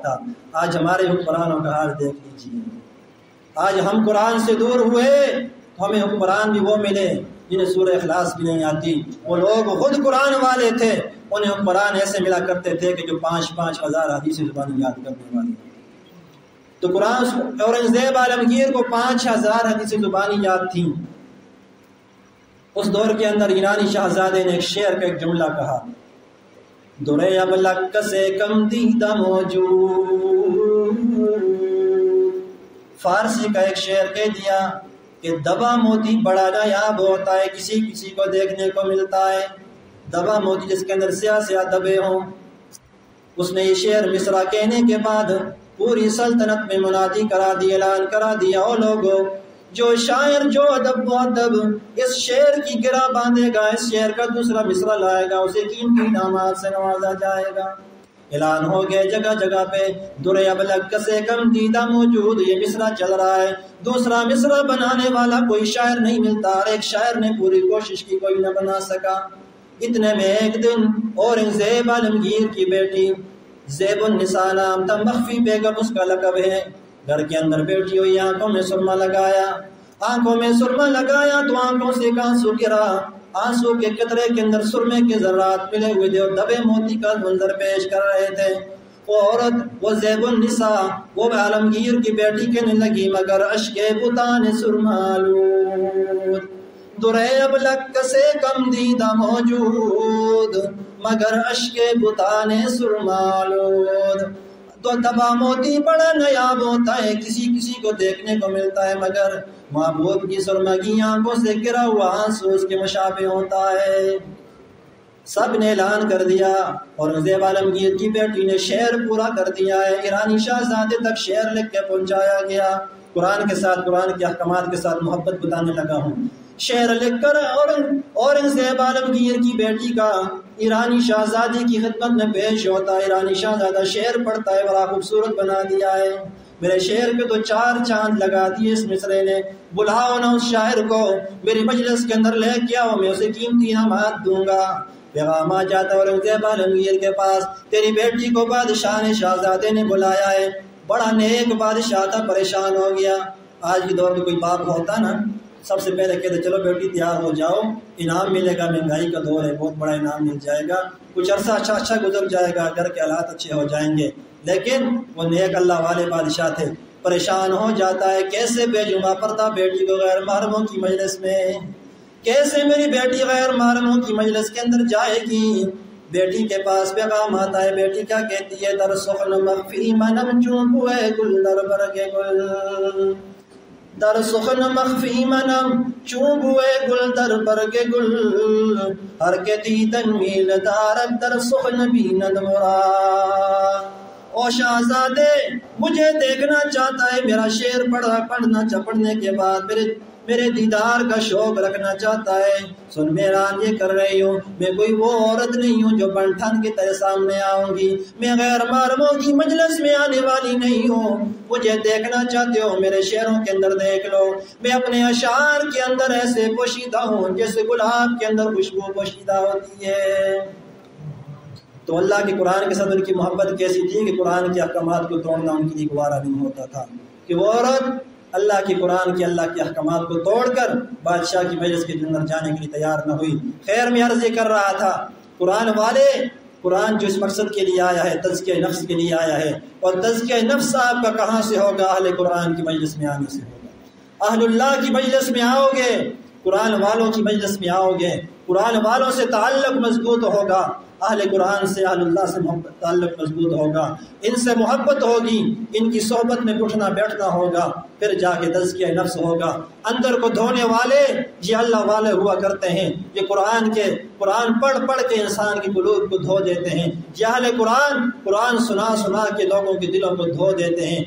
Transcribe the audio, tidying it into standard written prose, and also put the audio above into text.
تھا۔ آج ہمارے حکمرانوں کا حال دیکھ لیجیے، آج ہم قرآن سے دور ہوئے تو ہمیں حکمران بھی وہ ملے جنہیں سورہ اخلاص بھی نہیں آتی۔ وہ لوگ خود قرآن والے تھے، انہیں حکمران ایسے ملا کرتے تھے کہ جو 5,000 حدیث زبانی یاد کرنے والے۔ تو قرآن اورنگزیب عالمگیر کو 5,000 حدیث زبانی یاد تھیں۔ اس دور کے اندر ایرانی شہزادے نے ایک شعر کا ایک جملہ کہا، درے اب لک سے کم دیدہ موجود۔ فارسی کا ایک شعر کہہ دیا کہ دبا موتی بڑا نایاب ہوتا ہے، کسی کسی کو دیکھنے کو ملتا ہے۔ دبا موتی جس کے اندر سیاہ سیاہ دبے ہوں۔ اس نے یہ شعر مصرع کہنے کے بعد پوری سلطنت میں منادی کرا دی، اعلان کرا دیا، او لوگو جو شاعر جو ادب مؤدب اس شعر کی گرہ باندھے گا، اس شعر کا دوسرا مصرع لائے گا، اسے قیمتی انعامات سے نوازا جائے گا۔ اعلان ہو گئے جگہ جگہ پہ، درے اب لک سے کم دیدہ موجود، یہ مصرع چل رہا ہے، دوسرا مصرع بنانے والا کوئی شاعر نہیں ملتا، اور ایک شاعر نے پوری کوشش کی، کوئی نہ بنا سکا۔ اتنے میں ایک دن اورنگزیب عالمگیر کی بیٹی زیب النساء نام تھا، مخفی بیگم اس کا لقب ہے، گھر کے اندر بیٹھی ہوئی، آنکھوں میں سرما لگایا، آنکھوں میں سرما لگایا تو آنکھوں سے ایک آنسو گرا، آنسو کے قطرے کے اندر سرمے کے ذرات ملے ہوئے تھے اور دبے موتی کا منظر پیش کر رہے تھے۔ وہ عورت، وہ زیب النساء، وہ عالمگیر کی بیٹی کہنے لگی، مگر اشک بتان سرمالود، درے اب لک سے کم دیدہ موجود، مگر اشک بتان سرمالود۔ تو دبا موتی بڑا نایاب ہوتا ہے، کسی کسی کو دیکھنے کو ملتا ہے، مگر محبوب کی سرمگی آنکھوں سے گرا ہوا آنسو اس کے مشابہ ہوتا ہے۔ سب نے اعلان کر دیا، اورنگزیب عالمگیر کی بیٹی نے شعر پورا کر دیا ہے، ایرانی شہزادے تک شعر لکھ کے پہنچایا گیا۔ قرآن کے ساتھ، قرآن کے احکامات کے ساتھ محبت بتانے لگا ہوں۔ شعر لکھ کر اورنگزیب عالمگیر کی بیٹی کا ایرانی شہزادی کی خدمت میں پیش ہوتا ہے۔ ایرانی شہزادہ شعر پڑھتا ہے، بڑا خوبصورت بنا دیا ہے، میرے شعر پہ تو 4 چاند لگا دیے اس مصرے نے، بلاؤ نہ اس شاعر کو، میری مجلس کے اندر لے کے آؤ، میں اسے قیمتی انعامات دوں گا۔ پیغام آ جاتا ہے اورنگزیب عالمگیر کے پاس، تیری بیٹی کو بادشاہ نے، شہزادے نے بلایا ہے۔ بڑا نیک بادشاہ تھا، پریشان ہو گیا۔ آج کے دور میں کوئی باپ ہوتا نا، سب سے پہلے کہتے چلو بیٹی تیار ہو جاؤ، انعام ملے گا، مہنگائی کا دور ہے، بہت بڑا انعام مل جائے گا، کچھ عرصہ اچھا گزر جائے گا، گھر کے حالات اچھے ہو جائیں گے۔ لیکن وہ نیک اللہ والے بادشاہ تھے، پریشان ہو جاتا ہے، کیسے بھیجوں پردہ بیٹی کو غیر محرموں کی مجلس میں، کیسے میری بیٹی غیر محرموں کی مجلس کے اندر جائے گی؟ بیٹی کے پاس پیغام آتا ہے، بیٹی کیا کہتی ہے، در سخن مخفی منم چون ہوئے گل در برگ گل، در سخن مخفی منم چون ہوئے گل در برگ گل، ہر کے دیدن میل دارک در سخن بیند مرا۔ او شہزادے مجھے دیکھنا چاہتا ہے، میرا شعر پڑھنے کے بعد میرے دیدار کا شوق رکھنا چاہتا ہے۔ سن میرا یہ کر رہی ہوں، میں کوئی وہ عورت نہیں ہوں جو بن ٹھن کے تیرے سامنے آؤں گی، میں غیر محرموں کی مجلس میں آنے والی نہیں ہوں۔ مجھے دیکھنا چاہتے ہو، میرے شعروں کے اندر دیکھ لو، میں اپنے اشعار کے اندر ایسے پوشیدہ ہوں جیسے گلاب کے اندر خوشبو پوشیدہ ہوتی ہے۔ تو اللہ کے قرآن کے ساتھ ان کی محبت کیسی تھی کہ قرآن کے احکامات کو توڑنا ان کے لیے گوارا نہیں ہوتا تھا، کہ وہ عورت اللہ کے قرآن کے، اللہ کے احکامات کو توڑ کر بادشاہ کی مجلس کے اندر جانے کے لیے تیار نہ ہوئی۔ خیر میں عرض یہ کر رہا تھا، قرآن والے، قرآن جو اس مقصد کے لیے آیا ہے، تزکیہ نفس کے لیے آیا ہے، اور تزکیہ نفس آپ کا کہاں سے ہوگا؟ اہل قرآن کی مجلس میں آنے سے ہوگا۔ اہل اللہ کی مجلس میں آؤ گے، قرآن والوں کی مجلس میں آؤ گے، قرآن والوں سے تعلق مضبوط ہوگا، اہل قرآن سے، اہل اللہ سے محبت تعلق مضبوط ہوگا، ان سے محبت ہوگی، ان کی صحبت میں اٹھنا بیٹھنا ہوگا، پھر جا کے تزکیہ نفس ہوگا۔ اندر کو دھونے والے یہ اللہ والے ہوا کرتے ہیں، یہ قرآن پڑھ کے انسان کی قلوب کو دھو دیتے ہیں، یہ اہل قرآن سنا کے لوگوں کے دلوں کو دھو دیتے ہیں۔